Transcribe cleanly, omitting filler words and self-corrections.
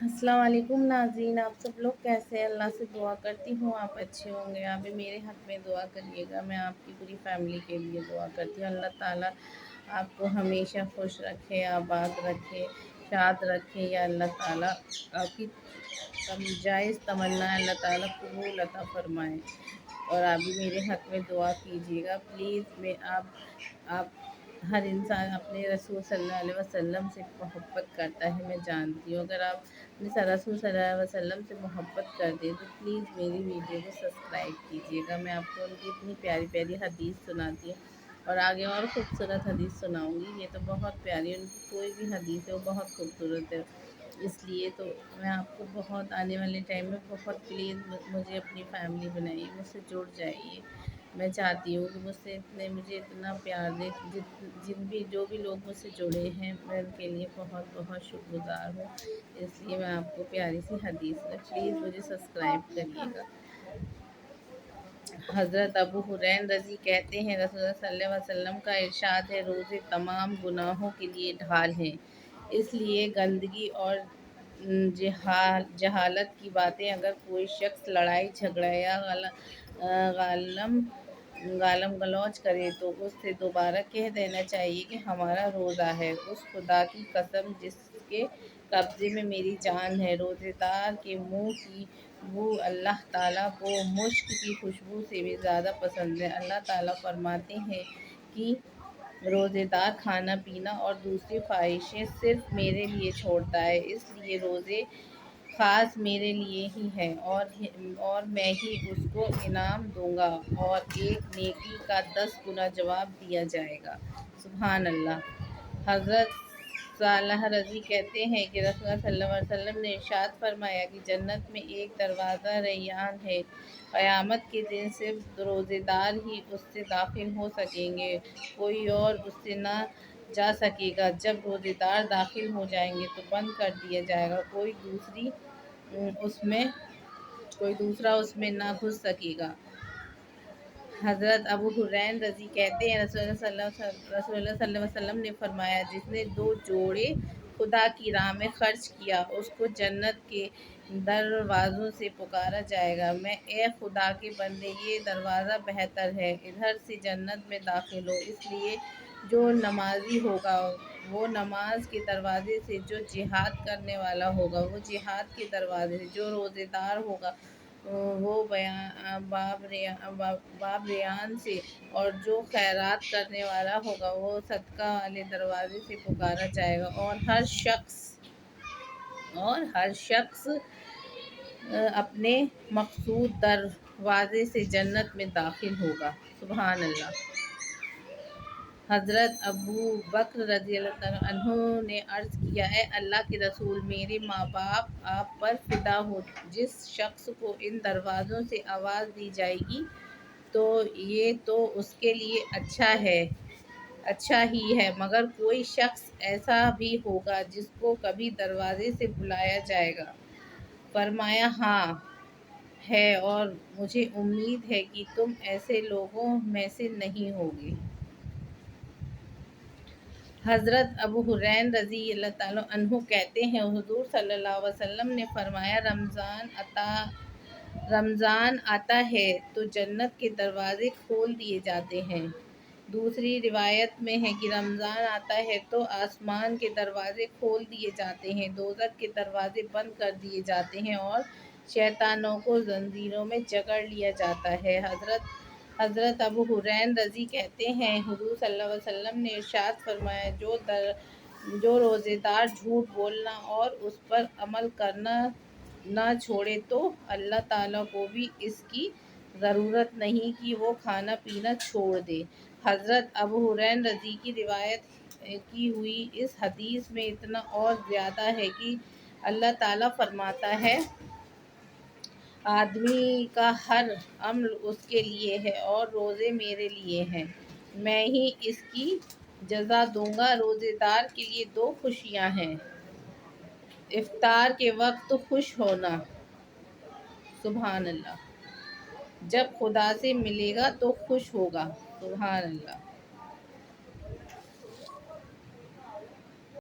السلام علیکم ناظرین، آپ سب لوگ کیسے ہیں؟ اللہ سے دعا کرتی ہوں آپ اچھے ہوں گے۔ آپ بھی میرے حق میں دعا کریے گا، میں آپ کی پوری فیملی کے لیے دعا کرتی ہوں۔ اللہ تعالیٰ آپ کو ہمیشہ خوش رکھے، آباد رکھے، شاد رکھے۔ یا اللہ تعالیٰ آپ کی جائز تمنا اللہ تعالیٰ قبول عطا فرمائے۔ اور آپ بھی میرے حق میں دعا کیجیے گا پلیز۔ آپ ہر انسان اپنے رسول صلی اللہ علیہ وسلم سے محبت کرتا ہے، میں جانتی ہوں۔ اگر آپ اپنے رسول صلی اللہ علیہ وسلم سے محبت کرتے ہیں تو پلیز میری ویڈیو کو سبسکرائب کیجیے گا۔ میں آپ کو ان کی اتنی پیاری پیاری حدیث سناتی ہوں، اور آگے اور خوبصورت حدیث سناؤں گی۔ یہ تو بہت پیاری، ان کی کوئی بھی حدیث ہے وہ بہت خوبصورت ہے۔ اس لیے تو میں آپ کو بہت آنے والے ٹائم میں بہت پلیز مجھے اپنی فیملی بنائیے، مجھ سے جڑ جائیے۔ میں چاہتی ہوں کہ مجھے اتنا پیار دے، جو بھی لوگ مجھ سے جڑے ہیں، میں ان کے لیے بہت بہت شکر گزار ہوں۔ اس لیے میں آپ کو پیاری سی حدیث میں پلیز مجھے سبسکرائب کریے گا۔ حضرت ابو ہریرہ رضی کہتے ہیں، رسول اللہ صلی اللہ علیہ وسلم کا ارشاد ہے، روزے تمام گناہوں کے لیے ڈھال ہیں۔ اس لیے گندگی اور جہالت کی باتیں اگر کوئی شخص لڑائی جھگڑا یا گالم گلوچ کرے تو اس سے دوبارہ کہہ دینا چاہیے کہ ہمارا روزہ ہے۔ اس خدا کی قسم جس کے قبضے میں میری جان ہے، روزے دار کے منہ کی بو اللہ تعالیٰ کو مشک کی خوشبو سے بھی زیادہ پسند ہے۔ اللہ تعالیٰ فرماتے ہیں کہ روزے دار کھانا پینا اور دوسری خواہشیں صرف میرے لیے چھوڑتا ہے، اس لیے روزے خاص میرے لیے ہی ہے، اور میں ہی اس کو انعام دوں گا، اور ایک نیکی کا 10 گنا جواب دیا جائے گا۔ سبحان اللہ۔ حضرت صالح رضی کہتے ہیں کہ رسول اللہ صلی اللہ علیہ وسلم نے ارشاد فرمایا کہ جنت میں ایک دروازہ ریان ہے، قیامت کے دن صرف روزے دار ہی اس سے داخل ہو سکیں گے، کوئی اور اس سے نہ جا سکے گا۔ جب روزے دار داخل ہو جائیں گے تو بند کر دیا جائے گا، کوئی دوسرا اس میں نہ گھس سکے گا۔ حضرت ابو ہریرہ رضی کہتے ہیں، رسول اللہ صلی اللہ علیہ وسلم نے فرمایا، جس نے 2 جوڑے خدا کی راہ میں خرچ کیا، اس کو جنت کے دروازوں سے پکارا جائے گا، میں اے خدا کے بندے، یہ دروازہ بہتر ہے، ادھر سے جنت میں داخل ہو۔ اس لیے جو نمازی ہوگا وہ نماز کے دروازے سے، جو جہاد کرنے والا ہوگا وہ جہاد کے دروازے سے، جو روزے دار ہوگا وہ باب ریان سے، اور جو خیرات کرنے والا ہوگا وہ صدقہ والے دروازے سے پکارا جائے گا، اور ہر شخص اپنے مقصود دروازے سے جنت میں داخل ہوگا۔ سبحان اللہ۔ حضرت ابو بکر رضی اللہ عنہ نے عرض کیا، اے اللہ کے رسول، میرے ماں باپ آپ پر فدا ہو، جس شخص کو ان دروازوں سے آواز دی جائے گی تو یہ تو اس کے لیے اچھا ہی ہے، مگر کوئی شخص ایسا بھی ہوگا جس کو کبھی دروازے سے بلایا جائے گا؟ فرمایا، ہاں ہے، اور مجھے امید ہے کہ تم ایسے لوگوں میں سے نہیں ہوگے۔ حضرت ابو ہریرہ رضی اللہ تعالیٰ عنہ کہتے ہیں، حضور صلی اللہ علیہ وسلم نے فرمایا، رمضان آتا ہے تو جنت کے دروازے کھول دیے جاتے ہیں۔ دوسری روایت میں ہے کہ رمضان آتا ہے تو آسمان کے دروازے کھول دیے جاتے ہیں، دوزخ کے دروازے بند کر دیے جاتے ہیں، اور شیطانوں کو زنجیروں میں جکڑ لیا جاتا ہے۔ حضرت ابو ہریرہ رضی کہتے ہیں، حضور صلی اللہ علیہ وسلم نے ارشاد فرمایا، جو روزے دار جھوٹ بولنا اور اس پر عمل کرنا نہ چھوڑے تو اللہ تعالیٰ کو بھی اس کی ضرورت نہیں کہ وہ کھانا پینا چھوڑ دے۔ حضرت ابو ہریرہ رضی کی روایت کی ہوئی اس حدیث میں اتنا اور زیادہ ہے کہ اللہ تعالیٰ فرماتا ہے، آدمی کا ہر عمل اس کے لیے ہے اور روزے میرے لیے ہیں، میں ہی اس کی جزا دوں گا۔ روزے دار کے لیے 2 خوشیاں ہیں، افطار کے وقت خوش ہونا، سبحان اللہ، جب خدا سے ملے گا تو خوش ہوگا، سبحان اللہ۔